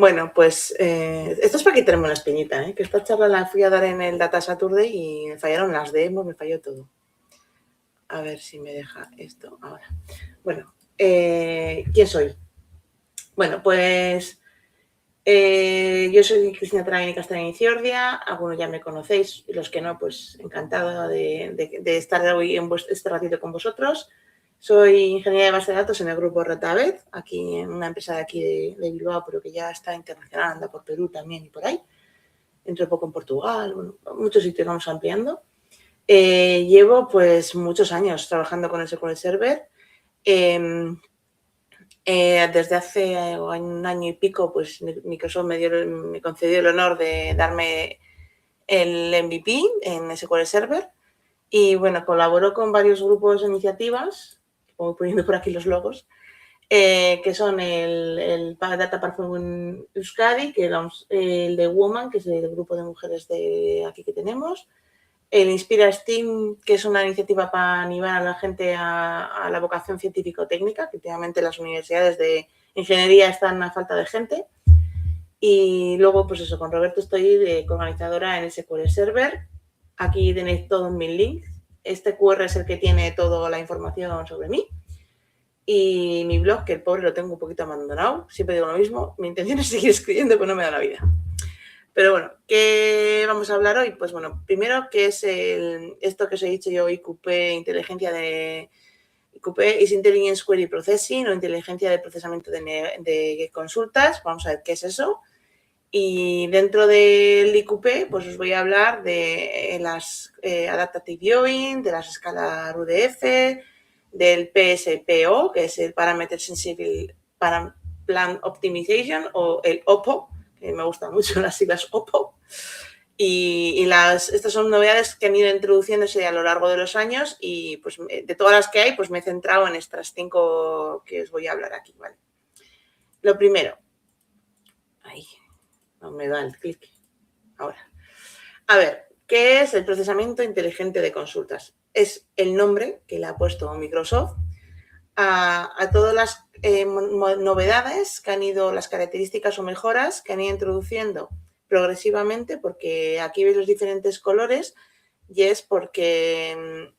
Bueno, pues esto es para quitarme una espinita, que esta charla la fui a dar en el Data Saturday y me fallaron las demos, me falló todo. A ver si me deja esto ahora. Bueno, ¿quién soy? Bueno, pues yo soy Cristina Travini Castellani Ciordia, algunos ya me conocéis, y los que no, pues encantada de estar hoy en este ratito con vosotros. Soy ingeniera de base de datos en el grupo Retabet, aquí en una empresa de aquí de Bilbao, pero que ya está internacional, anda por Perú también y por ahí. Dentro de poco en Portugal, bueno, muchos sitios vamos ampliando. Llevo pues muchos años trabajando con SQL Server. Desde hace un año y pico, pues Microsoft me concedió el honor de darme el MVP en SQL Server. Y bueno, colaboro con varios grupos e iniciativas, voy poniendo por aquí los logos, que son el Data Platform Euskadi, que el de Woman, que es el grupo de mujeres de aquí que tenemos, el Inspira STEAM, que es una iniciativa para animar a la gente a la vocación científico-técnica, que últimamente las universidades de ingeniería están a falta de gente. Y luego, pues eso, con Roberto estoy de organizadora en SQL Server. Aquí tenéis todos mis links. Este QR es el que tiene toda la información sobre mí. Y mi blog, que el pobre lo tengo un poquito abandonado. Siempre digo lo mismo. Mi intención es seguir escribiendo, pero no me da la vida. Pero bueno, ¿qué vamos a hablar hoy? Pues bueno, primero, ¿qué es esto que os he dicho yo, IQP, inteligencia de... IQP is Intelligence Query Processing o inteligencia de procesamiento de consultas. Vamos a ver qué es eso. Y dentro del IQP, pues os voy a hablar de las Adaptative Viewing, de las escalas RUDF, del PSPO, que es el Parameter Sensible Plan Optimization, o el OPO, que me gustan mucho las siglas OPO. Y estas son novedades que han ido introduciéndose a lo largo de los años y pues de todas las que hay, pues me he centrado en estas 5 que os voy a hablar aquí, ¿vale? Lo primero. Ahí. No me da el clic. Ahora. A ver, ¿qué es el procesamiento inteligente de consultas? Es el nombre que le ha puesto Microsoft a todas las novedades que han ido, las características o mejoras que han ido introduciendo progresivamente, porque aquí veis los diferentes colores y es porque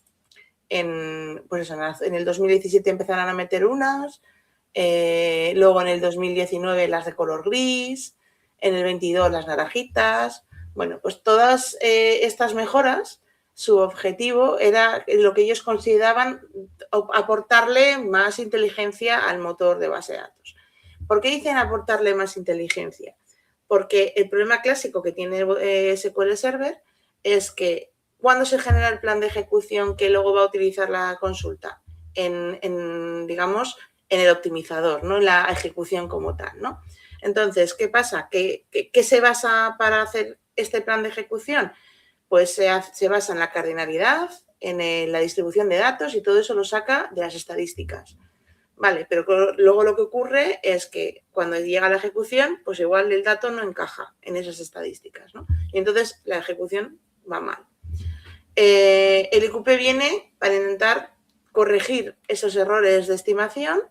pues eso, en el 2017 empezaron a meter unas, luego en el 2019 las de color gris, en el 22 las naranjitas. Bueno, pues todas estas mejoras, su objetivo era lo que ellos consideraban aportarle más inteligencia al motor de base de datos. ¿Por qué dicen aportarle más inteligencia? Porque el problema clásico que tiene SQL Server es que cuando se genera el plan de ejecución que luego va a utilizar la consulta digamos, en el optimizador, ¿no? En la ejecución como tal, ¿no? Entonces, ¿qué pasa? ¿Qué se basa para hacer este plan de ejecución? Pues se basa en la cardinalidad, en la distribución de datos y todo eso lo saca de las estadísticas. Vale, pero luego lo que ocurre es que cuando llega la ejecución, pues igual el dato no encaja en esas estadísticas, ¿no? Y entonces la ejecución va mal. El IQP viene para intentar corregir esos errores de estimación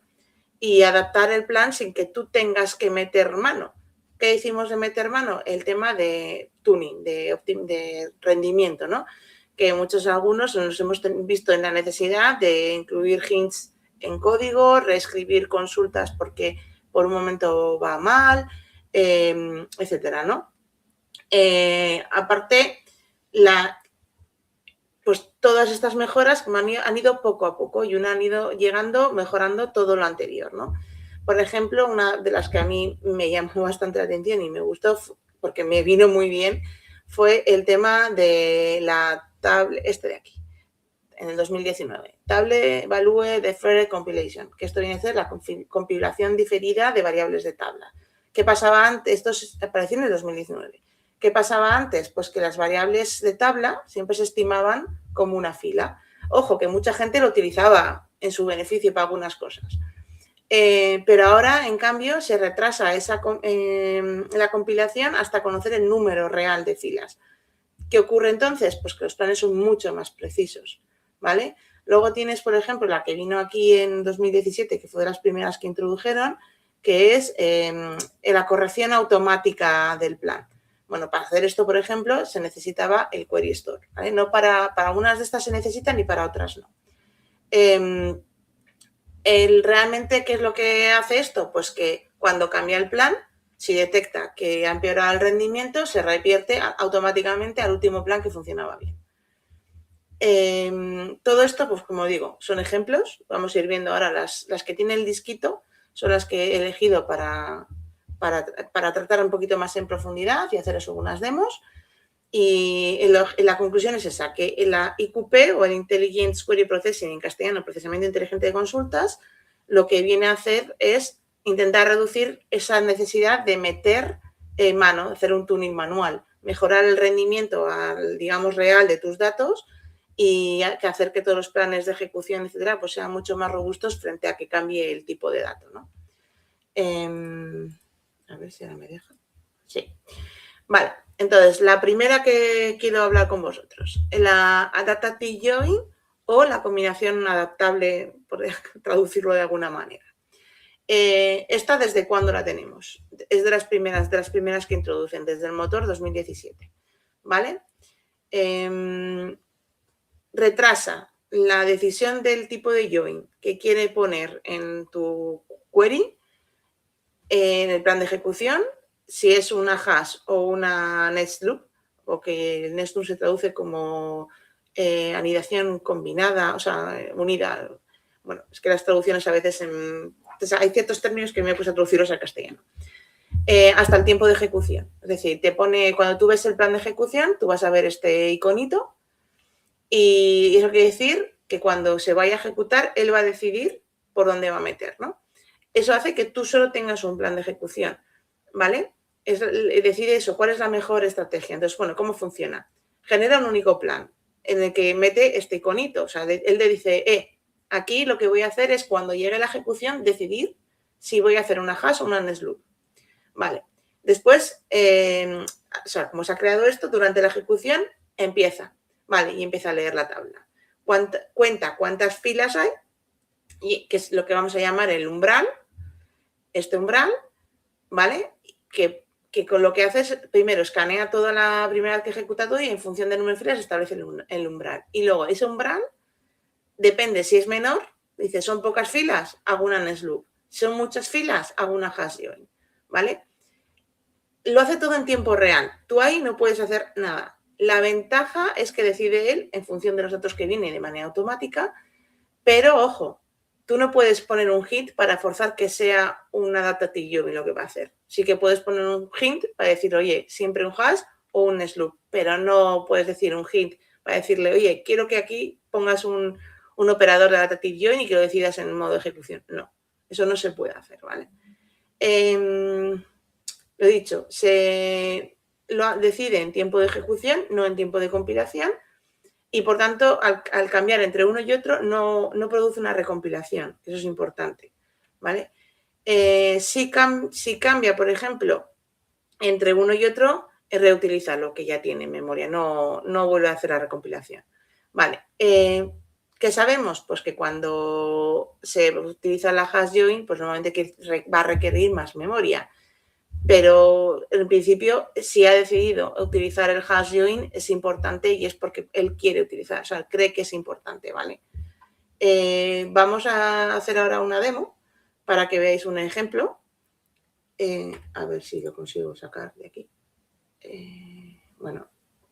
y adaptar el plan sin que tú tengas que meter mano. ¿Qué hicimos de meter mano? El tema de tuning, de rendimiento, ¿no? Que algunos nos hemos visto en la necesidad de incluir hints en código, reescribir consultas porque por un momento va mal, etcétera, ¿no? Aparte, pues todas estas mejoras han ido poco a poco y han ido llegando, mejorando todo lo anterior, ¿no? Por ejemplo, una de las que a mí me llamó bastante la atención y me gustó porque me vino muy bien fue el tema de la tabla, de aquí, en el 2019. Table Value Deferred Compilation, que esto viene a ser la compilación diferida de variables de tabla. ¿Qué pasaba antes? Esto apareció en el 2019. ¿Qué pasaba antes? Pues que las variables de tabla siempre se estimaban como una fila. Ojo, que mucha gente lo utilizaba en su beneficio para algunas cosas. Pero ahora, en cambio, se retrasa la compilación hasta conocer el número real de filas. ¿Qué ocurre entonces? Pues que los planes son mucho más precisos, ¿vale? Luego tienes, por ejemplo, la que vino aquí en 2017, que fue de las primeras que introdujeron, que es la corrección automática del plan. Bueno, para hacer esto, por ejemplo, se necesitaba el Query Store, ¿vale? No para algunas de estas se necesitan y para otras no. Realmente, ¿qué es lo que hace esto? Pues que cuando cambia el plan, si detecta que ha empeorado el rendimiento, se revierte automáticamente al último plan que funcionaba bien. Todo esto, pues como digo, son ejemplos. Vamos a ir viendo ahora las que tiene el disquito, son las que he elegido para tratar un poquito más en profundidad y hacer algunas demos. Y la conclusión es esa, que la IQP o el Intelligent Query Processing, en castellano, procesamiento inteligente de consultas, lo que viene a hacer es intentar reducir esa necesidad de meter mano, hacer un tuning manual, mejorar el rendimiento, digamos, real de tus datos y hacer que todos los planes de ejecución, etcétera, pues sean mucho más robustos frente a que cambie el tipo de dato, ¿no? A ver si ahora me deja. Sí. Vale, entonces, la primera que quiero hablar con vosotros, la Adaptive Join o la combinación adaptable, por traducirlo de alguna manera. ¿Esta desde cuándo la tenemos? Es de las primeras que introducen, desde el motor 2017, ¿vale? Retrasa la decisión del tipo de join que quiere poner en tu query, en el plan de ejecución, si es una hash o una next loop, o que el next loop se traduce como anidación combinada, o sea, unida. Bueno, es que las traducciones a veces hay ciertos términos que me he puesto a traducirlos al castellano. Hasta el tiempo de ejecución. Es decir, te pone, cuando tú ves el plan de ejecución, tú vas a ver este iconito y eso quiere decir que cuando se vaya a ejecutar, él va a decidir por dónde va a meter, ¿no? Eso hace que tú solo tengas un plan de ejecución, ¿vale? Decide eso, cuál es la mejor estrategia. Entonces, bueno, ¿cómo funciona? Genera un único plan en el que mete este iconito. O sea, él le dice, aquí lo que voy a hacer es cuando llegue la ejecución decidir si voy a hacer una hash o una next loop. Vale. Después, o sea, como se ha creado esto, durante la ejecución empieza, ¿vale? Y empieza a leer la tabla. Cuenta cuántas filas hay, y que es lo que vamos a llamar el umbral. Este umbral, ¿vale? Que con lo que hace es, primero, escanea toda la primera vez que ejecuta todo y en función del número de filas establece el umbral. Y luego, ese umbral, depende si es menor, dice, son pocas filas, hago una next loop. Son muchas filas, hago una hash join, ¿vale? Lo hace todo en tiempo real. Tú ahí no puedes hacer nada. La ventaja es que decide él en función de los datos que vienen de manera automática, pero, ojo, tú no puedes poner un hint para forzar que sea un adaptative join lo que va a hacer. Sí que puedes poner un hint para decir, oye, siempre un hash o un next loop, pero no puedes decir un hint para decirle, oye, quiero que aquí pongas un operador de adaptative join y que lo decidas en modo de ejecución. No, eso no se puede hacer, ¿vale? Lo dicho, se lo decide en tiempo de ejecución, no en tiempo de compilación. Y, por tanto, al cambiar entre uno y otro, no produce una recompilación. Eso es importante, ¿vale? Si cambia, por ejemplo, entre uno y otro, reutiliza lo que ya tiene en memoria, no vuelve a hacer la recompilación. Vale. ¿Qué sabemos? Pues que cuando se utiliza la hash join, pues normalmente va a requerir más memoria. Pero en principio, si ha decidido utilizar el hash join, es importante y es porque él quiere utilizar, o sea, cree que es importante, ¿vale? Vamos a hacer ahora una demo para que veáis un ejemplo. A ver si lo consigo sacar de aquí. Bueno,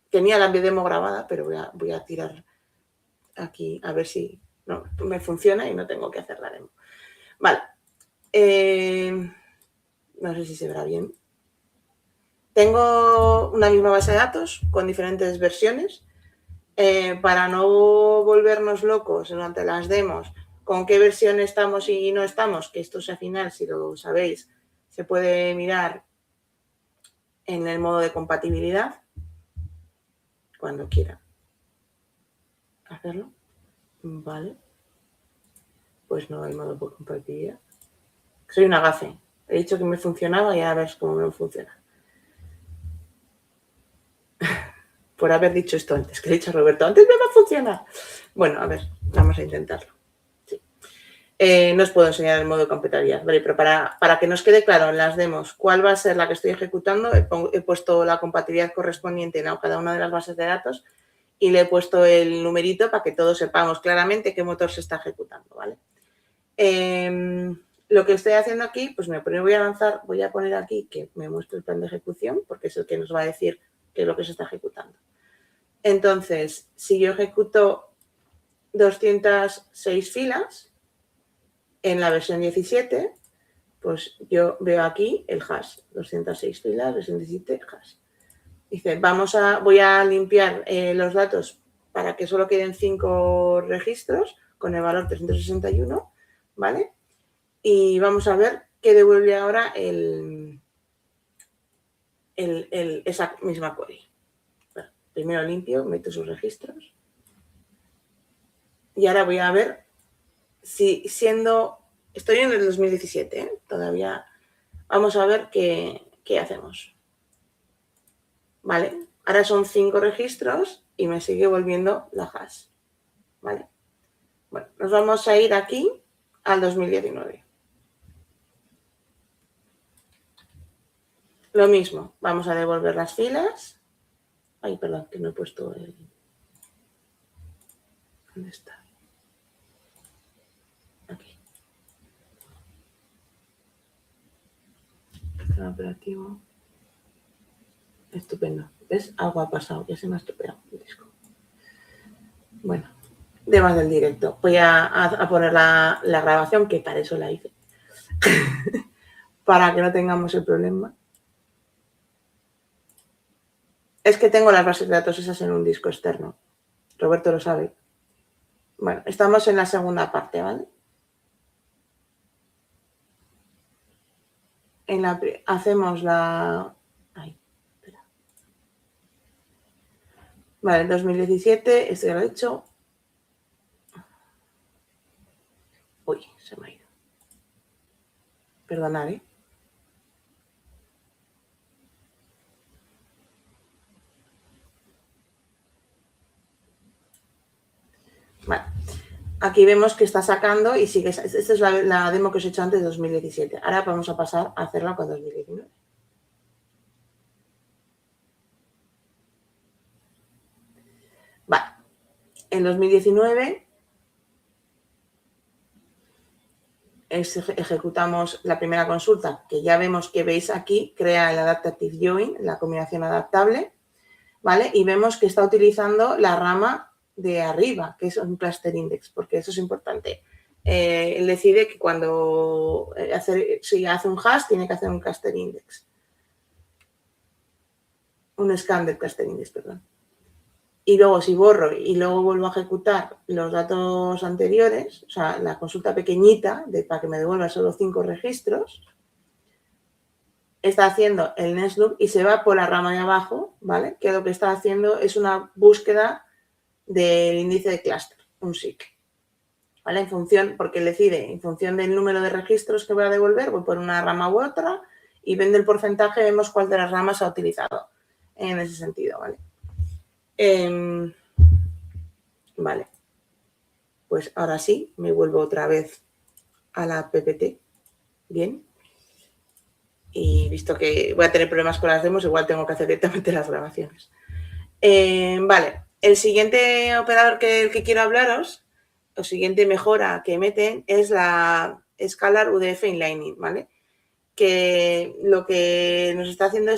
tenía la demo grabada, pero voy a tirar aquí a ver si no, me funciona y no tengo que hacer la demo. Vale. No sé si se verá bien. Tengo una misma base de datos con diferentes versiones. Para no volvernos locos durante las demos con qué versión estamos y no estamos, que esto es al final, si lo sabéis, se puede mirar en el modo de compatibilidad cuando quiera hacerlo. Vale. Pues no hay modo de compatibilidad. Soy una gafe. He dicho que me funcionaba y ahora ves cómo no funciona. Por haber dicho esto antes, que he dicho a Roberto, antes no me funciona. Bueno, a ver, vamos a intentarlo. Sí. No os puedo enseñar el modo de compatibilidad, ¿vale? Pero para que nos quede claro en las demos cuál va a ser la que estoy ejecutando, he puesto la compatibilidad correspondiente en cada una de las bases de datos y le he puesto el numerito para que todos sepamos claramente qué motor se está ejecutando, ¿vale? Lo que estoy haciendo aquí, pues voy a avanzar, voy a poner aquí que me muestre el plan de ejecución, porque es el que nos va a decir qué es lo que se está ejecutando. Entonces, si yo ejecuto 206 filas en la versión 17, pues yo veo aquí el hash, 206 filas, versión 17, hash. Dice, voy a limpiar los datos para que solo queden 5 registros con el valor 361, ¿vale? Y vamos a ver qué devuelve ahora esa misma query. Bueno, primero limpio, meto sus registros. Y ahora voy a ver si estoy en el 2017, todavía vamos a ver qué hacemos. ¿Vale? Ahora son 5 registros y me sigue volviendo la hash. ¿Vale? Bueno, nos vamos a ir aquí al 2019. Lo mismo, vamos a devolver las filas. Ay, perdón, que no he puesto el... ¿Dónde está? Aquí. Sistema operativo. Estupendo. ¿Ves? Algo ha pasado, ya se me ha estropeado el disco. Bueno, demás del directo. Voy a poner la grabación, que para eso la hice. Para que no tengamos el problema. Es que tengo las bases de datos esas en un disco externo. Roberto lo sabe. Bueno, estamos en la segunda parte, ¿vale? Hacemos la... Ay, espera. Vale, 2017, esto ya lo he hecho. Uy, se me ha ido. Perdonad, ¿eh? Vale. Aquí vemos que está sacando y sigue. Esta es la demo que os he hecho antes de 2017. Ahora vamos a pasar a hacerla con 2019. Vale. En 2019 ejecutamos la primera consulta, que ya vemos que veis aquí, crea el Adaptive Join, la combinación adaptable, ¿vale? Y vemos que está utilizando la rama de arriba, que es un cluster index, porque eso es importante. Él decide que cuando si hace un hash, tiene que hacer un cluster index. Un scan del cluster index, perdón. Y luego si borro y luego vuelvo a ejecutar los datos anteriores, o sea, la consulta pequeñita para que me devuelva solo 5 registros, está haciendo el next loop y se va por la rama de abajo, ¿vale? Que lo que está haciendo es una búsqueda del índice de clúster, un SIC, ¿vale? En función, porque él decide, en función del número de registros que voy a devolver, voy por una rama u otra y viendo el porcentaje vemos cuál de las ramas ha utilizado en ese sentido, ¿vale? Vale, pues ahora sí, me vuelvo otra vez a la PPT. Bien. Y visto que voy a tener problemas con las demos, igual tengo que hacer directamente las grabaciones. Vale, el siguiente operador que quiero hablaros, o siguiente mejora que meten, es la Scalar UDF Inlining, ¿vale? Que lo que nos está haciendo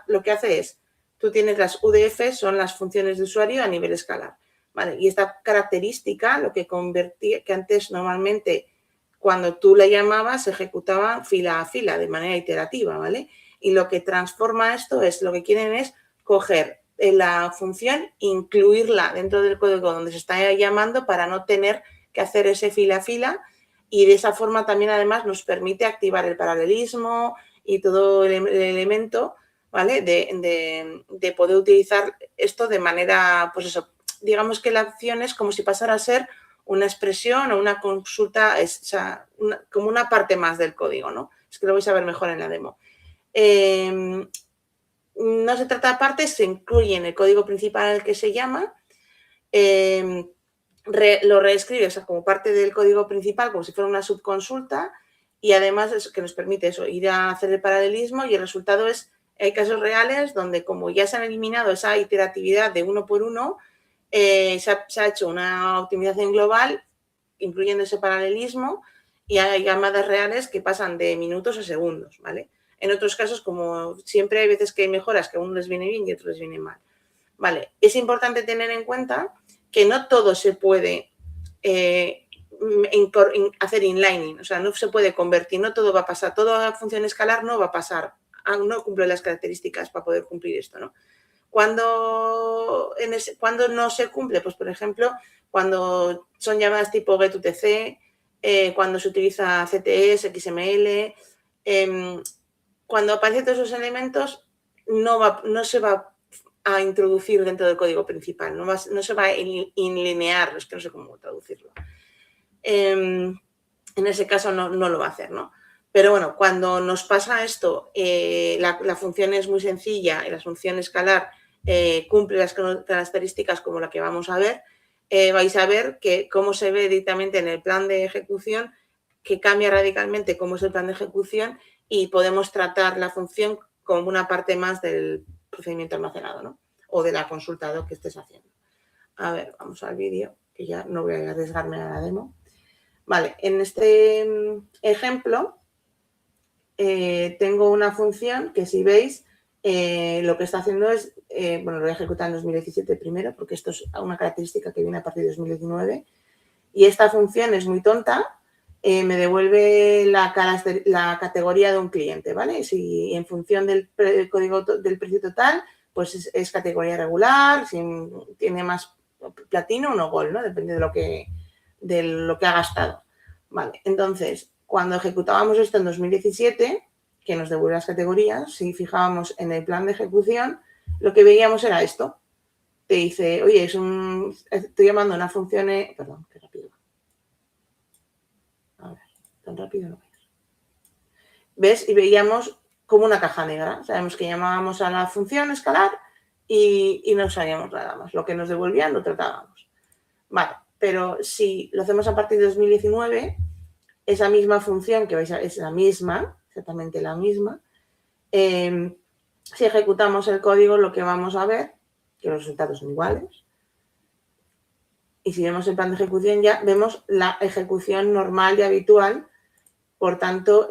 lo que hace es, tú tienes las UDF, son las funciones de usuario a nivel escalar, ¿vale? Y esta característica, lo que convertía, que antes normalmente cuando tú le llamabas se ejecutaba fila a fila de manera iterativa, ¿vale? Y lo que transforma esto lo que quieren es coger la función, incluirla dentro del código donde se está llamando para no tener que hacer ese fila a fila, y de esa forma también además nos permite activar el paralelismo y todo el elemento, ¿vale? De poder utilizar esto de manera, pues eso, digamos que la acción es como si pasara a ser una expresión o una consulta, como una parte más del código, ¿no? Es que lo vais a ver mejor en la demo. No se trata de partes, se incluye en el código principal al que se llama. lo reescribe, o sea, como parte del código principal, como si fuera una subconsulta, y además es que nos permite eso, ir a hacer el paralelismo, y el resultado es, hay casos reales donde como ya se han eliminado esa iteratividad de uno por uno, se ha hecho una optimización global, incluyendo ese paralelismo, y hay llamadas reales que pasan de minutos a segundos, ¿vale? En otros casos, como siempre, hay veces que hay mejoras que a uno les viene bien y a otros les viene mal. Vale, es importante tener en cuenta que no todo se puede hacer inlining, o sea, no se puede convertir, no todo va a pasar, toda función escalar no va a pasar, no cumple las características para poder cumplir esto, ¿no? Cuando no se cumple, pues por ejemplo, cuando son llamadas tipo getUTC, cuando se utiliza CTS, XML, cuando aparecen todos esos elementos, no se va a introducir dentro del código principal, no se va a inlinear, es que no sé cómo traducirlo. En ese caso no lo va a hacer, ¿no? Pero bueno, cuando nos pasa esto, la función es muy sencilla y la función escalar cumple las características como la que vamos a ver, vais a ver que cómo se ve directamente en el plan de ejecución, que cambia radicalmente cómo es el plan de ejecución y podemos tratar la función como una parte más del procedimiento almacenado, ¿no? O de la consulta que estés haciendo. A ver, vamos al vídeo, que ya no voy a arriesgarme a la demo. Vale, en este ejemplo tengo una función que, si veis, lo que está haciendo es, bueno, lo voy a ejecutar en 2017 primero, porque esto es una característica que viene a partir de 2019, y esta función es muy tonta, me devuelve la categoría de un cliente, ¿vale? Si en función del código del precio total, pues es categoría regular, si tiene más platino o no gold, ¿no? Depende de lo que ha gastado. Vale, entonces, cuando ejecutábamos esto en 2017, que nos devuelve las categorías, si fijábamos en el plan de ejecución, lo que veíamos era esto. Te dice, oye, estoy llamando a una función, perdón, qué rápido. A ver, tan rápido no es. ¿Ves? Y veíamos como una caja negra. Sabemos que llamábamos a la función escalar y no sabíamos nada más. Lo que nos devolvían lo tratábamos. Vale, pero si lo hacemos a partir de 2019, esa misma función, que vais a ver, es la misma, exactamente la misma, si ejecutamos el código, lo que vamos a ver, que los resultados son iguales, y si vemos el plan de ejecución ya vemos la ejecución normal y habitual. Por tanto,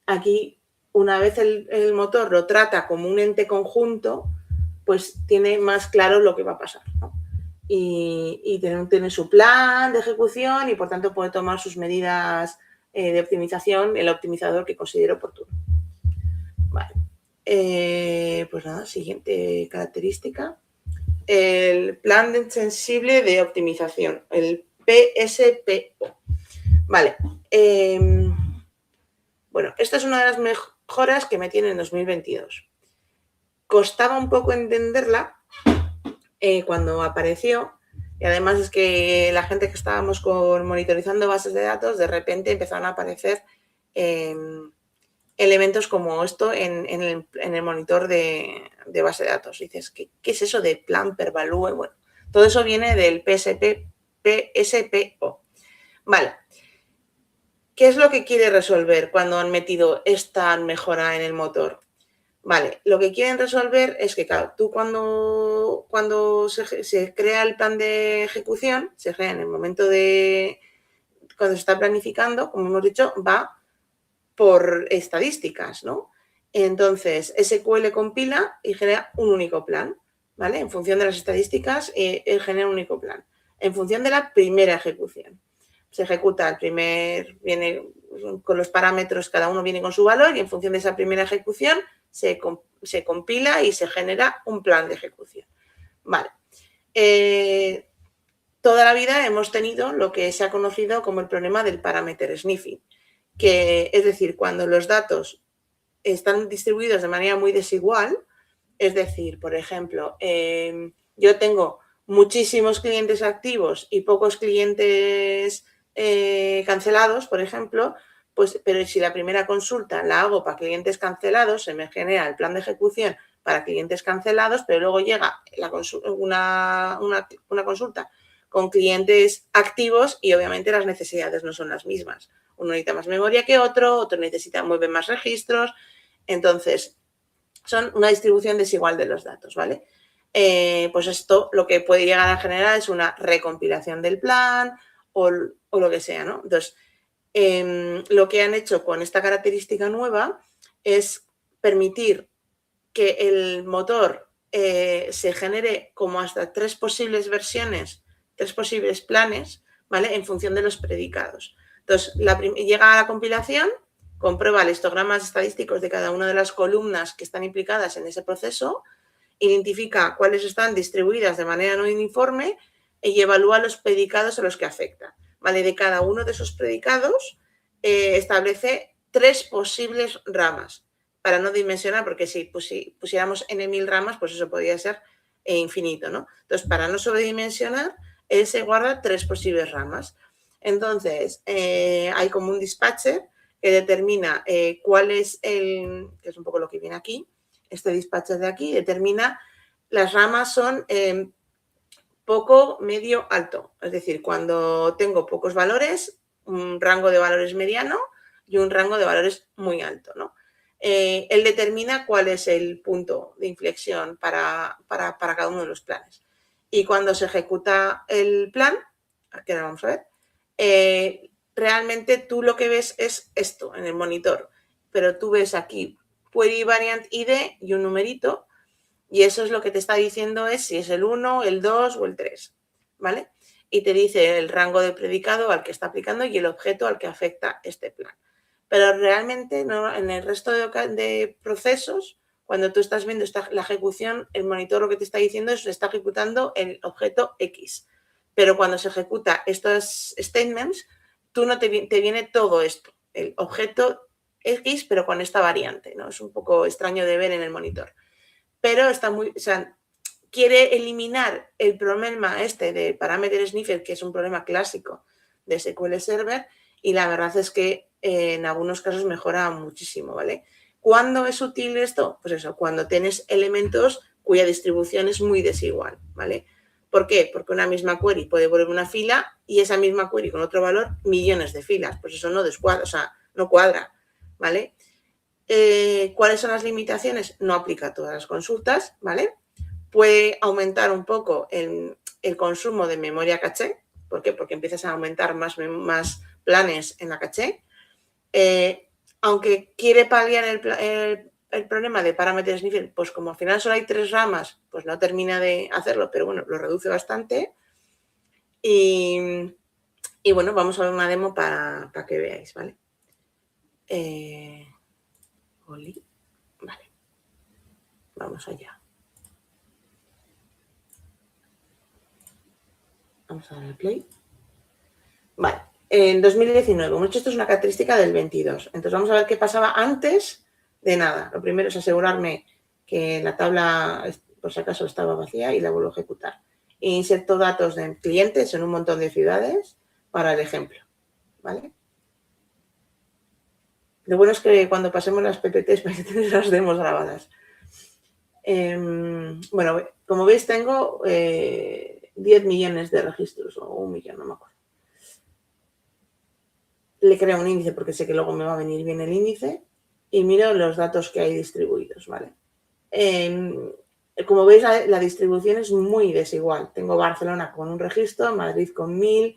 aquí, una vez el motor lo trata como un ente conjunto, pues tiene más claro lo que va a pasar, ¿no? Y tiene su plan de ejecución y, por tanto, puede tomar sus medidas de optimización, el optimizador que considere oportuno. Vale. Pues nada, siguiente característica. El plan sensible de optimización, el PSPO. Vale. Bueno, esta es una de las mejoras que me tiene en 2022. Costaba un poco entenderla cuando apareció, y además es que la gente que estábamos monitorizando bases de datos, de repente empezaron a aparecer elementos como esto en el monitor de base de datos. Dices, ¿qué es eso de plan per value? Bueno, todo eso viene del PSPO. Vale. ¿Qué es lo que quiere resolver cuando han metido esta mejora en el motor? Vale, lo que quieren resolver es que, claro, tú cuando se crea el plan de ejecución, se crea en el momento cuando se está planificando, como hemos dicho, va por estadísticas, ¿no? Entonces, SQL compila y genera un único plan, ¿vale? En función de las estadísticas, él genera un único plan. En función de la primera ejecución. Se ejecuta viene con los parámetros, cada uno viene con su valor, y en función de esa primera ejecución se compila y se genera un plan de ejecución. Vale. Toda la vida hemos tenido lo que se ha conocido como el problema del parameter sniffing, que es decir, cuando los datos están distribuidos de manera muy desigual, es decir, por ejemplo, yo tengo muchísimos clientes activos y pocos clientes cancelados, por ejemplo, pues, pero si la primera consulta la hago para clientes cancelados, se me genera el plan de ejecución para clientes cancelados, pero luego llega una consulta con clientes activos y obviamente las necesidades no son las mismas. Uno necesita más memoria que otro necesita mueve más registros. Entonces, son una distribución desigual de los datos, ¿vale? Pues esto lo que puede llegar a generar es una recompilación del plan o lo que sea, ¿no? Entonces, lo que han hecho con esta característica nueva es permitir que el motor se genere como hasta 3 posibles versiones, 3 posibles planes, ¿vale? En función de los predicados. Entonces, llega a la compilación, comprueba los histogramas estadísticos de cada una de las columnas que están implicadas en ese proceso, identifica cuáles están distribuidas de manera no uniforme y evalúa los predicados a los que afecta. ¿Vale? De cada uno de esos predicados establece 3 posibles ramas para no dimensionar, porque si pusiéramos n.000 ramas, pues eso podría ser infinito, ¿no? Entonces, para no sobredimensionar, él se guarda 3 posibles ramas. Entonces, hay como un dispatcher que determina cuál es que es un poco lo que viene aquí, este dispatcher de aquí, determina las ramas son poco, medio, alto. Es decir, cuando tengo pocos valores, un rango de valores mediano y un rango de valores muy alto, ¿no? Él determina cuál es el punto de inflexión para cada uno de los planes. Y cuando se ejecuta el plan, aquí ahora vamos a ver, realmente tú lo que ves es esto en el monitor, pero tú ves aquí Query Variant ID y un numerito, y eso es lo que te está diciendo es si es el 1, el 2 o el 3, ¿vale? Y te dice el rango de predicado al que está aplicando y el objeto al que afecta este plan. Pero realmente no, en el resto de procesos, cuando tú estás viendo la ejecución, el monitor lo que te está diciendo es que está ejecutando el objeto X. Pero cuando se ejecuta estos statements, tú no te viene todo esto, el objeto X, pero con esta variante, ¿no? Es un poco extraño de ver en el monitor. Pero está muy, o sea, quiere eliminar el problema este de parameter sniffer, que es un problema clásico de SQL Server, y la verdad es que en algunos casos mejora muchísimo, ¿vale? ¿Cuándo es útil esto? Pues eso, cuando tienes elementos cuya distribución es muy desigual, ¿vale? ¿Por qué? Porque una misma query puede volver una fila y esa misma query con otro valor millones de filas, pues eso no descuadra, o sea, no cuadra, ¿vale? ¿Cuáles son las limitaciones? No aplica a todas las consultas, ¿vale? Puede aumentar un poco el consumo de memoria caché. ¿Por qué? Porque empiezas a aumentar más planes en la caché. Aunque quiere paliar el problema de parámetros sniffer, pues como al final solo hay 3 ramas, pues no termina de hacerlo, pero bueno, lo reduce bastante. Y bueno, vamos a ver una demo para que veáis, ¿vale? Vale, vamos allá. Vamos a darle play. Vale, en 2019, como he dicho, esto es una característica del 22. Entonces vamos a ver qué pasaba antes de nada. Lo primero es asegurarme que la tabla, por si acaso, estaba vacía y la vuelvo a ejecutar. Inserto datos de clientes en un montón de ciudades para el ejemplo, ¿vale? Lo bueno es que cuando pasemos las PPTs vais a tener las demos grabadas. Bueno, como veis tengo 10 millones de registros o 1 millón, no me acuerdo. Le creo un índice porque sé que luego me va a venir bien el índice y miro los datos que hay distribuidos, ¿vale? Como veis, la distribución es muy desigual. Tengo Barcelona con un registro, Madrid con 1000,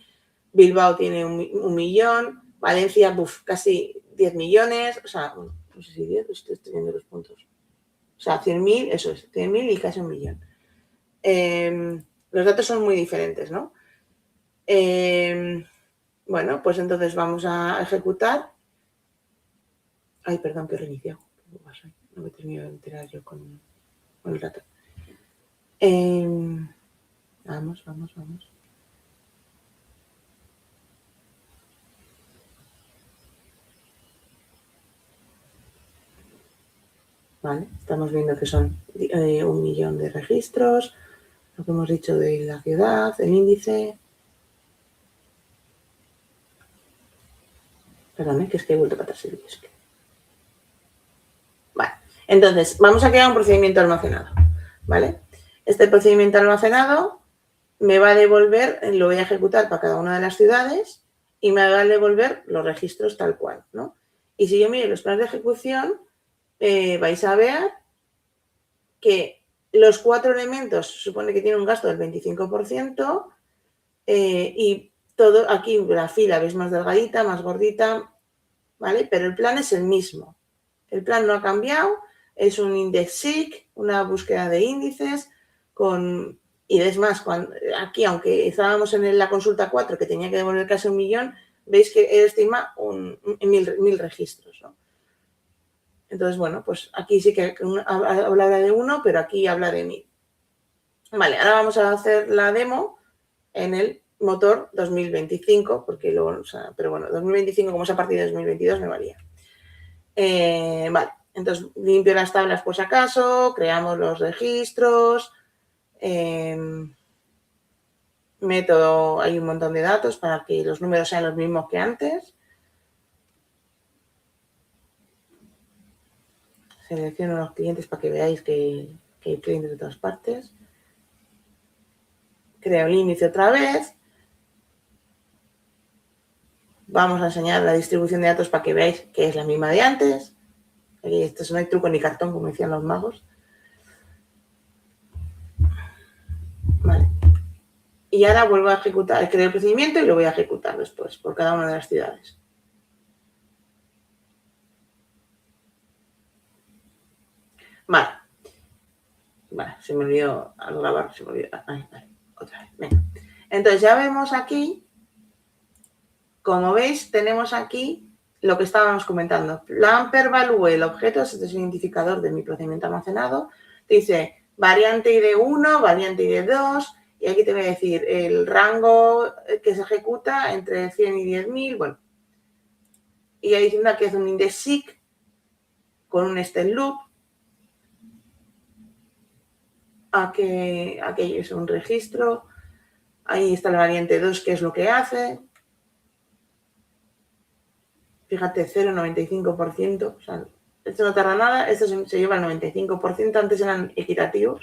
Bilbao tiene un millón, Valencia, casi 10 millones, o sea, no sé si 10, estoy viendo los puntos. O sea, 100.000, eso es, 100.000 y casi 1 millón. Los datos son muy diferentes, ¿no? Bueno, pues entonces vamos a ejecutar. Ay, perdón, que he reiniciado. No me he terminado de enterar yo con el dato. Vamos. Vale, estamos viendo que son 1 millón de registros, lo que hemos dicho de la ciudad, el índice. Perdón, que es que he vuelto para atrás el vídeo. Vale, entonces vamos a crear un procedimiento almacenado, ¿vale? Este procedimiento almacenado me va a devolver, lo voy a ejecutar para cada una de las ciudades y me va a devolver los registros tal cual, ¿no? Y si yo miro los planes de ejecución, vais a ver que los 4 elementos se supone que tienen un gasto del 25% y todo aquí la fila veis más delgadita, más gordita, ¿vale? Pero el plan es el mismo. El plan no ha cambiado, es un index-seek, una búsqueda de índices con... Y es más, aquí, aunque estábamos en la consulta 4, que tenía que devolver casi 1 millón, veis que él estima 1000 registros, ¿no? Entonces, bueno, pues aquí sí que habla de 1, pero aquí habla de 1000. Vale, ahora vamos a hacer la demo en el motor 2025, porque luego, o sea, pero bueno, 2025 como es a partir de 2022 me valía. Vale, entonces limpio las tablas por si acaso, creamos los registros, meto, hay un montón de datos para que los números sean los mismos que antes. Selecciono los clientes para que veáis que hay clientes de todas partes. Creo el índice otra vez. Vamos a enseñar la distribución de datos para que veáis que es la misma de antes. Aquí esto no hay truco ni cartón, como decían los magos. Vale. Y ahora vuelvo a ejecutar, creo el procedimiento y lo voy a ejecutar después por cada una de las ciudades. Vale. Vale, se me olvidó al grabar, se me olvidó. Vale, otra vez. Venga. Entonces ya vemos aquí, como veis, tenemos aquí lo que estábamos comentando. Plan per value, el objeto, este es el identificador de mi procedimiento almacenado. Dice variante ID1, variante ID2, y aquí te voy a decir el rango que se ejecuta entre 100 y 10.000, bueno. Y ahí diciendo que es un index-seek con un step loop. Aquí es un registro. Ahí está la variante 2, que es lo que hace. Fíjate, 0,95%. O sea, esto no tarda nada, esto se lleva el 95%. Antes eran equitativos,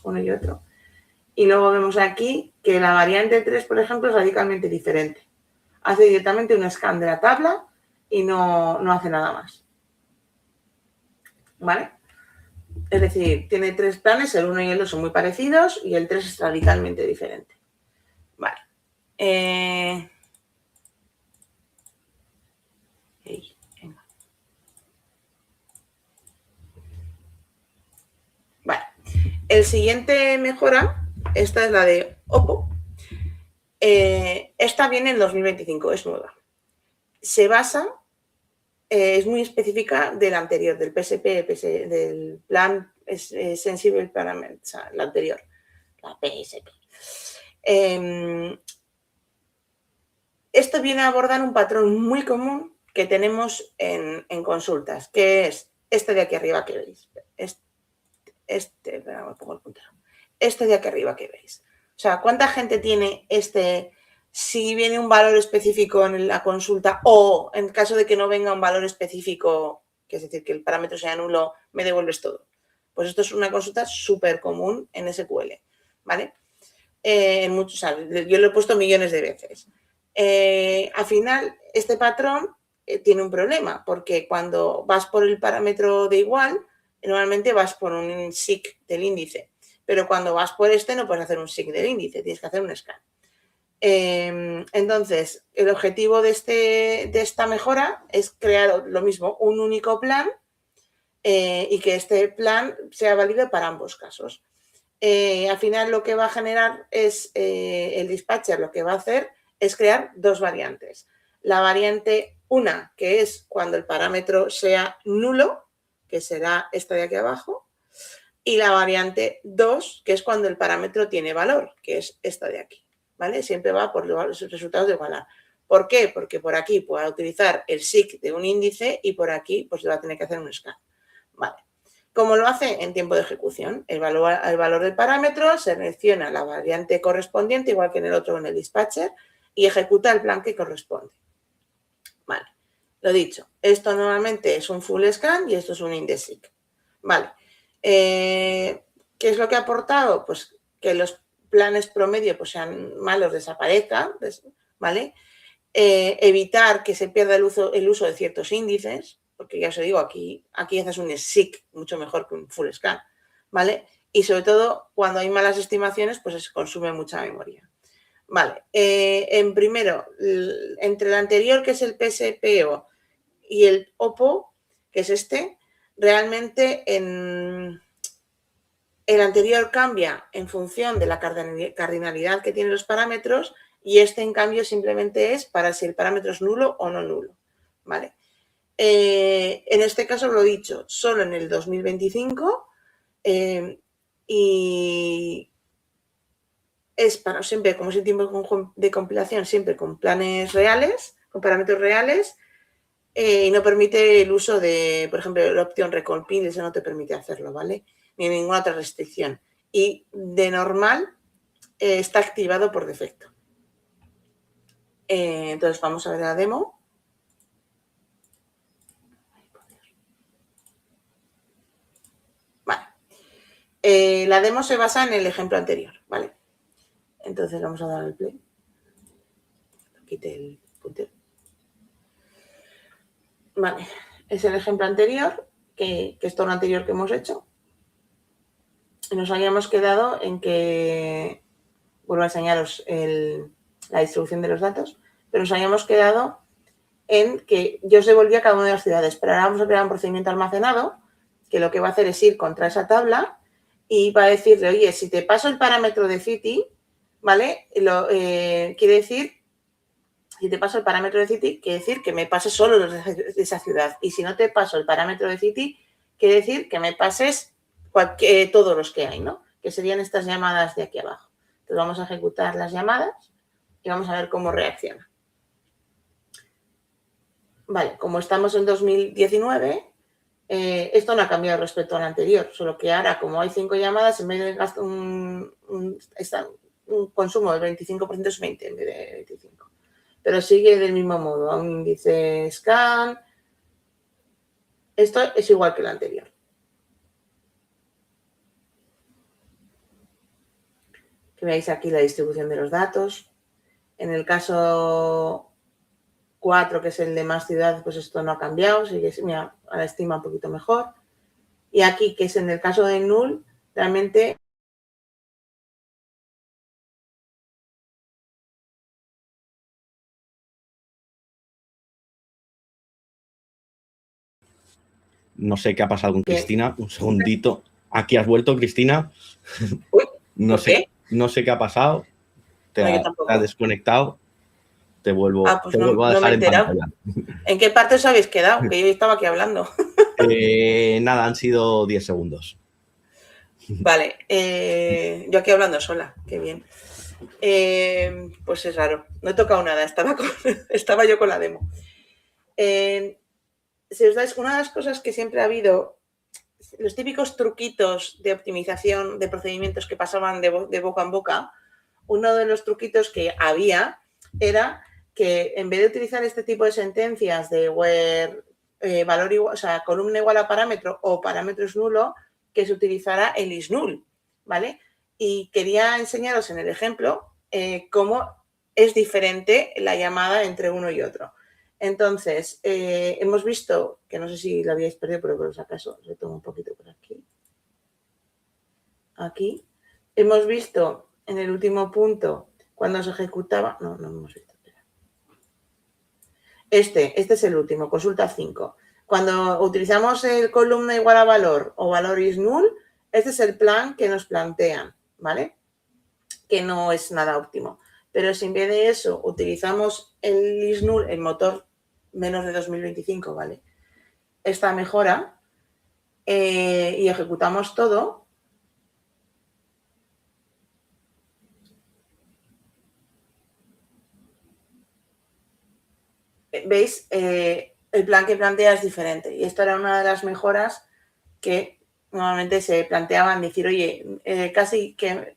uno y otro. Y luego vemos aquí que la variante 3, por ejemplo, es radicalmente diferente. Hace directamente un scan de la tabla y no hace nada más. ¿Vale? Es decir, tiene 3 planes, el 1 y el 2 son muy parecidos y el 3 es radicalmente diferente. Vale. Venga. Vale. El siguiente mejora, esta es la de Oppo. Esta viene en 2025, es nueva. Se basa, es muy específica del anterior, del PSP, del Plan Sensible Parameter, o sea, la anterior, la PSP. Esto viene a abordar un patrón muy común que tenemos en consultas, que es este de aquí arriba que veis. Me pongo el puntero. Este de aquí arriba que veis. O sea, ¿cuánta gente tiene si viene un valor específico en la consulta o en caso de que no venga un valor específico, que es decir, que el parámetro sea nulo, me devuelves todo? Pues esto es una consulta súper común en SQL, ¿vale? Yo lo he puesto millones de veces. Al final, este patrón tiene un problema, porque cuando vas por el parámetro de igual, normalmente vas por un seek del índice, pero cuando vas por este no puedes hacer un seek del índice, tienes que hacer un scan. Entonces, el objetivo de esta mejora es crear lo mismo, un único plan y que este plan sea válido para ambos casos. Al final lo que va a generar es el dispatcher, lo que va a hacer es crear 2 variantes. La variante 1, que es cuando el parámetro sea nulo, que será esta de aquí abajo, y la variante 2, que es cuando el parámetro tiene valor, que es esta de aquí, ¿vale? Siempre va por los resultados de igualar. ¿Por qué? Porque por aquí pueda utilizar el seek de un índice y por aquí pues va a tener que hacer un scan, ¿vale? ¿Cómo lo hace? En tiempo de ejecución. El valor del parámetro, selecciona la variante correspondiente, igual que en el otro en el dispatcher, y ejecuta el plan que corresponde. Vale, lo dicho. Esto normalmente es un full scan y esto es un index-seek. Vale. ¿Qué es lo que ha aportado? Pues que los planes promedio pues sean malos, desaparezcan, ¿vale? Evitar que se pierda el uso de ciertos índices, porque ya os digo, aquí haces un SIC mucho mejor que un full scan, ¿vale? Y sobre todo, cuando hay malas estimaciones, pues se consume mucha memoria. Vale, en primero, entre el anterior, que es el PSPO, y el OPO, que es este, realmente el anterior cambia en función de la cardinalidad que tienen los parámetros y este, en cambio, simplemente es para si el parámetro es nulo o no nulo, ¿vale? En este caso, lo he dicho, solo en el 2025 y es para siempre, como es el tiempo de compilación, siempre con planes reales, con parámetros reales, y no permite el uso de, por ejemplo, la opción recompile, eso no te permite hacerlo, ¿vale? Ni ninguna otra restricción. Y de normal está activado por defecto. Entonces vamos a ver la demo. Vale. La demo se basa en el ejemplo anterior, ¿vale? Entonces vamos a dar al play. Quite el puntero. Vale, es el ejemplo anterior, que es todo lo anterior que hemos hecho. Y nos habíamos quedado en que, vuelvo a enseñaros la distribución de los datos, pero nos habíamos quedado en que yo os devolvía cada una de las ciudades, pero ahora vamos a crear un procedimiento almacenado que lo que va a hacer es ir contra esa tabla y va a decirle, oye, si te paso el parámetro de city, ¿vale? Quiere decir, si te paso el parámetro de city, quiere decir que me pases solo los de esa ciudad. Y si no te paso el parámetro de city, quiere decir que me pases todos los que hay, ¿no? Que serían estas llamadas de aquí abajo. Entonces vamos a ejecutar las llamadas y vamos a ver cómo reacciona. Vale, como estamos en 2019, esto no ha cambiado respecto al anterior, solo que ahora, como hay 5 llamadas, en vez de gastar un consumo del 25% es 20 en vez de 25. Pero sigue del mismo modo, a un índice scan. Esto es igual que el anterior. Que veáis aquí la distribución de los datos. En el caso 4, que es el de más ciudades, pues esto no ha cambiado, sigue, mira, ahora estima un poquito mejor. Y aquí, que es en el caso de null, realmente no sé qué ha pasado con Cristina. Un segundito. Aquí has vuelto, Cristina. Uy, no sé qué ha pasado. Te ha desconectado. Te vuelvo a dejar en pantalla. ¿En qué parte os habéis quedado? Que yo estaba aquí hablando. Nada, han sido 10 segundos. Vale, yo aquí hablando sola, qué bien. Pues es raro, no he tocado nada, estaba yo con la demo. Si os dais, una de las cosas que siempre ha habido, los típicos truquitos de optimización de procedimientos que pasaban de boca en boca, uno de los truquitos que había era que en vez de utilizar este tipo de sentencias de where valor igual, o sea, columna igual a parámetro o parámetro es nulo, que se utilizara el is null, ¿vale? Y quería enseñaros en el ejemplo cómo es diferente la llamada entre uno y otro. Entonces, hemos visto, que no sé si lo habíais perdido, pero por si acaso retomo un poquito por aquí. Aquí. Hemos visto en el último punto, cuando se ejecutaba... No hemos visto. Este es el último, consulta 5. Cuando utilizamos el columna igual a valor o valor is null, este es el plan que nos plantean, ¿vale? Que no es nada óptimo. Pero si en vez de eso utilizamos el is null, el motor menos de 2025, ¿vale? Esta mejora y ejecutamos todo, ¿veis? El plan que plantea es diferente. Y esto era una de las mejoras que normalmente se planteaban, decir, oye, casi que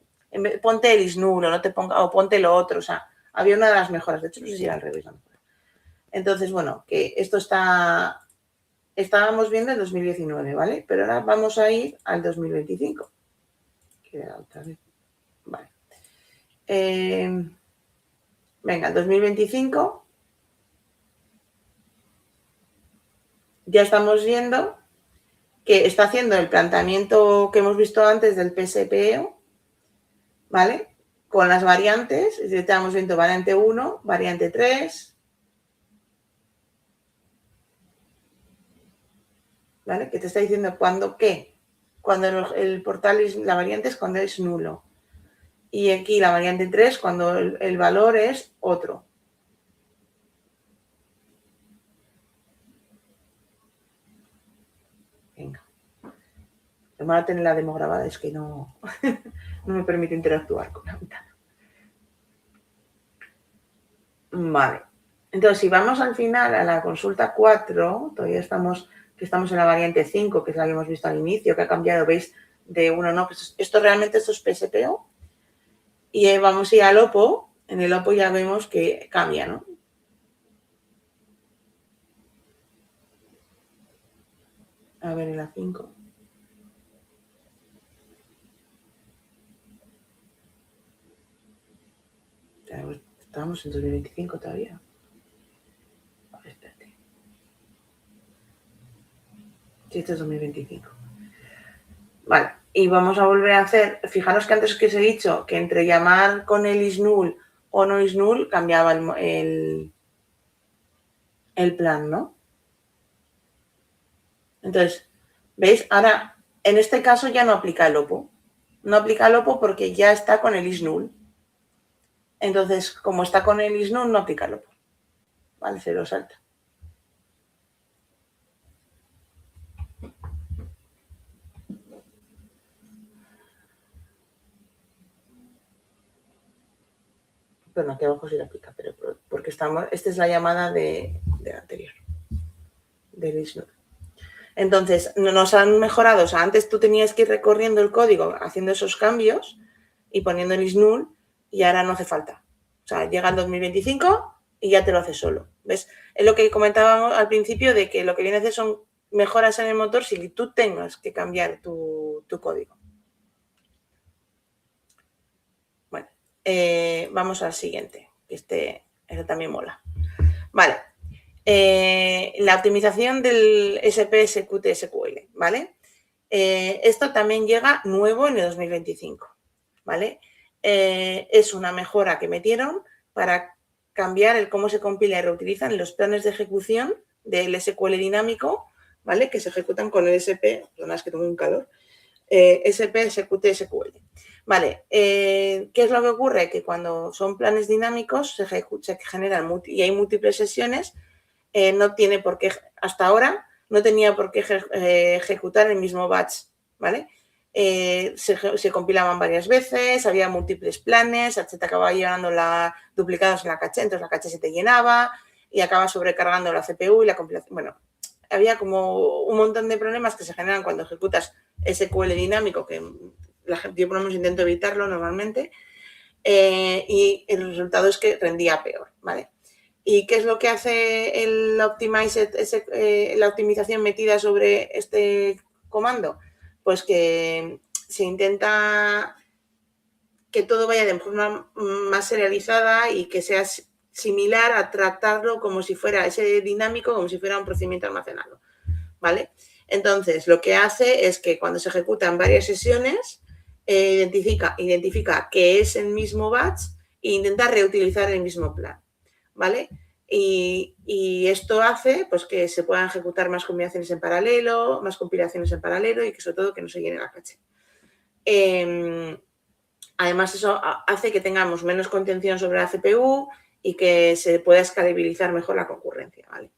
ponte el is null o no te ponga, o ponte lo otro. O sea, había una de las mejoras. De hecho, no sé si era al revés. Entonces, bueno, que esto estábamos viendo en 2019, ¿vale? Pero ahora vamos a ir al 2025. Que era otra vez. Vale. Venga, 2025. Ya estamos viendo que está haciendo el planteamiento que hemos visto antes del PSPEO, ¿vale? Con las variantes, estamos viendo variante 1, variante 3, ¿vale? Que te está diciendo cuándo qué. Cuando el portal es, la variante es cuando es nulo. Y aquí la variante 3 cuando el valor es otro. Venga. Lo malo de tener la demo grabada es que no, no me permite interactuar con la ventana. Vale. Entonces, si vamos al final a la consulta 4, todavía estamos en la variante 5, que es la que hemos visto al inicio, que ha cambiado, ¿veis? De 1, no, pues esto realmente es PSPO. Y vamos a ir al OPO. En el OPO ya vemos que cambia, ¿no? A ver, en la 5. Estamos en 2025 todavía. A ver, espérate. Sí, este es 2025. Vale, y vamos a volver a hacer, fijaros que antes que os he dicho que entre llamar con el isNull o no isNull cambiaba el plan, ¿no? Entonces, ¿veis? Ahora, en este caso ya no aplica el OPO. No aplica el OPO porque ya está con el isNull. Entonces, como está con el isNull, no aplica el OPO. Vale, se lo salta. Bueno, aquí abajo sí lo aplica, pero porque estamos, esta es la llamada de la anterior, del isNull. Entonces, nos han mejorado, o sea, antes tú tenías que ir recorriendo el código haciendo esos cambios y poniendo el isNull y ahora no hace falta. O sea, llega el 2025 y ya te lo hace solo. ¿Ves? Es lo que comentábamos al principio de que lo que viene a hacer son mejoras en el motor si tú tengas que cambiar tu código. Bueno, vamos al siguiente, que este también mola. Vale. La optimización del SPSQT-SQL, ¿vale? Esto también llega nuevo en el 2025, ¿vale? Es una mejora que metieron para cambiar el cómo se compila y reutilizan los planes de ejecución del SQL dinámico, ¿vale? Que se ejecutan con el SP, perdona, es que tengo un calor, SPSQT-SQL. Vale, ¿qué es lo que ocurre? Que cuando son planes dinámicos se generan y hay múltiples sesiones, no tiene por qué, hasta ahora, no tenía por qué ejecutar el mismo batch, ¿vale? Se compilaban varias veces, había múltiples planes, se te acababa llevando duplicados en la caché, entonces la caché se te llenaba y acaba sobrecargando la CPU y la compilación. Bueno, había como un montón de problemas que se generan cuando ejecutas SQL dinámico, que yo por lo menos intento evitarlo normalmente, y el resultado es que rendía peor, ¿vale? ¿Y qué es lo que hace el Optimized, la optimización metida sobre este comando? Pues que se intenta que todo vaya de forma más serializada y que sea similar a tratarlo como si fuera ese dinámico, como si fuera un procedimiento almacenado, ¿vale? Entonces, lo que hace es que cuando se ejecutan varias sesiones, identifica que es el mismo batch e intenta reutilizar el mismo plan, ¿vale? Y esto hace pues, que se puedan ejecutar más combinaciones en paralelo, más compilaciones en paralelo y que sobre todo que no se llene la caché. Además, eso hace que tengamos menos contención sobre la CPU y que se pueda escalabilizar mejor la concurrencia, ¿vale?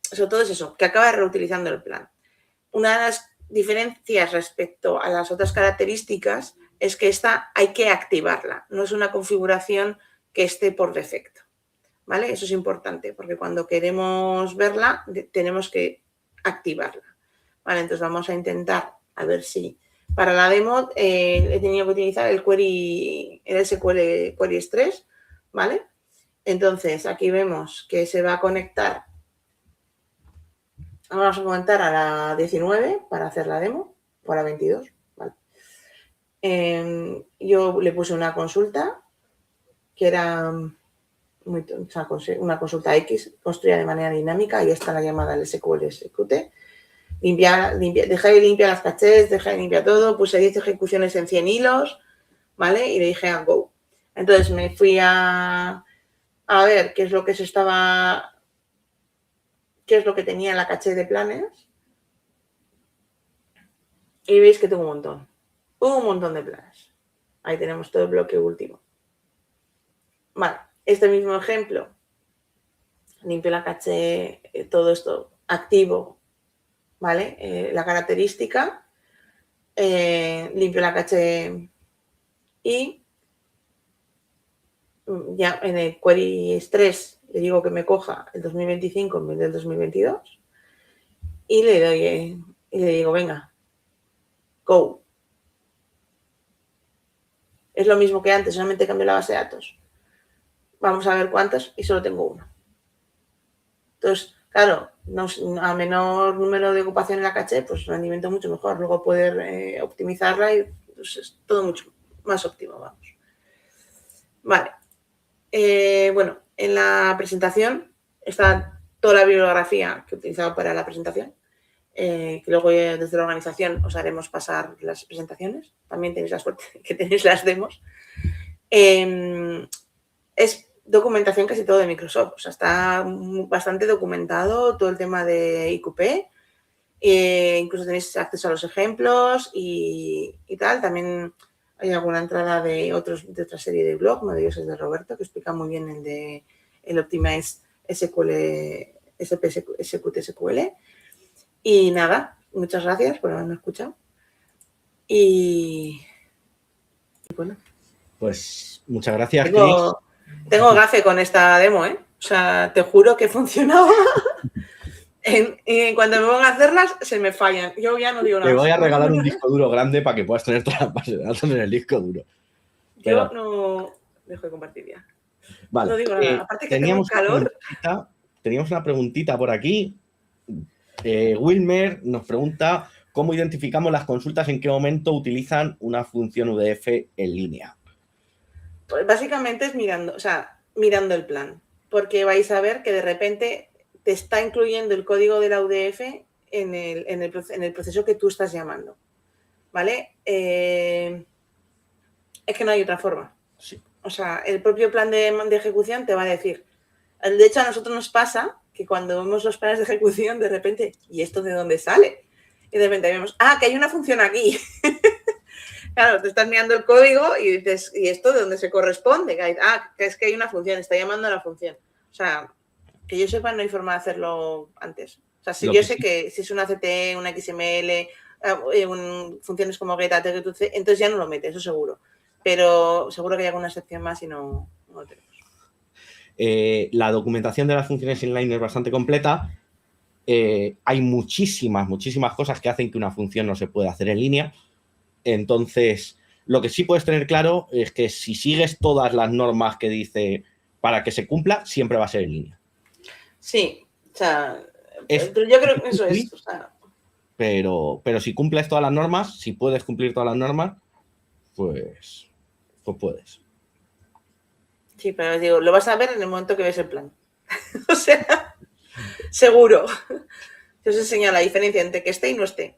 Sobre todo es eso, que acaba reutilizando el plan. Una de las diferencias respecto a las otras características es que esta hay que activarla, no es una configuración que esté por defecto, ¿vale? Eso es importante, porque cuando queremos verla tenemos que activarla, ¿vale? Entonces vamos a intentar, a ver si... Para la demo he tenido que utilizar el SQL Queries 3, ¿vale? Entonces, aquí vemos que se va a conectar. Vamos a comentar a la 19 para hacer la demo, o a la 22, ¿vale? yo le puse una consulta que era una consulta X construida de manera dinámica, y está la llamada al SQL Execute. Dejé de limpiar las cachés, dejé de limpiar todo, puse 10 ejecuciones en 100 hilos, ¿vale? Y le dije a Go. Entonces me fui a ver qué es lo que qué es lo que tenía en la caché de planes. Y veis que tengo un montón de planes. Ahí tenemos todo el bloque último. Vale, este mismo ejemplo, limpio la caché, todo esto activo, ¿vale? La característica, limpio la caché y ya en el query stress le digo que me coja el 2025 en vez del 2022 y le digo, venga, go. Es lo mismo que antes, solamente cambio la base de datos. Vamos a ver cuántos y solo tengo uno. Entonces, claro, a menor número de ocupación en la caché, pues rendimiento mucho mejor. Luego poder optimizarla y pues, es todo mucho más óptimo, vamos. Vale. Bueno, en la presentación está toda la bibliografía que he utilizado para la presentación, que luego desde la organización os haremos pasar las presentaciones. También tenéis la suerte que tenéis las demos. Es documentación casi todo de Microsoft, o sea, está bastante documentado todo el tema de IQP, incluso tenéis acceso a los ejemplos y tal. También hay alguna entrada de otra serie de blogs, uno de ellos es de Roberto, que explica muy bien el Optimize Execute SQL. Y nada, muchas gracias por haberme escuchado. Y bueno. Pues muchas gracias, Tengo gafe con esta demo, ¿eh? O sea, te juro que funcionaba. Cuando me pongo a hacerlas, se me fallan. Yo ya no digo nada. Te voy a regalar un disco duro grande para que puedas tener todas las bases de datos en el disco duro. Yo no dejo de compartir ya. Vale. No digo nada. Aparte que tengo calor. Teníamos una preguntita por aquí. Wilmer nos pregunta cómo identificamos las consultas, en qué momento utilizan una función UDF en línea. Pues básicamente es mirando el plan, porque vais a ver que de repente te está incluyendo el código de la UDF en el proceso que tú estás llamando, ¿vale? Es que no hay otra forma. Sí. O sea, el propio plan de ejecución te va a decir. De hecho, a nosotros nos pasa que cuando vemos los planes de ejecución, de repente, ¿y esto de dónde sale? Y de repente vemos, que hay una función aquí. Claro, te estás mirando el código y dices, ¿y esto de dónde se corresponde? Que es que hay una función, está llamando a la función. O sea, que yo sepa, no hay forma de hacerlo antes. O sea, si yo sé que si es una CTE, una XML, funciones como get, entonces ya no lo mete, eso seguro. Pero seguro que hay alguna excepción más y no lo tenemos. La documentación de las funciones inline es bastante completa. Hay muchísimas cosas que hacen que una función no se pueda hacer en línea. Entonces, lo que sí puedes tener claro es que si sigues todas las normas que dice para que se cumpla, siempre va a ser en línea. Sí, o sea, yo creo que eso es. O sea. Pero si cumples todas las normas, si puedes cumplir todas las normas, pues puedes. Sí, pero os digo, lo vas a ver en el momento que ves el plan. O sea, seguro. Yo os enseño la diferencia entre que esté y no esté.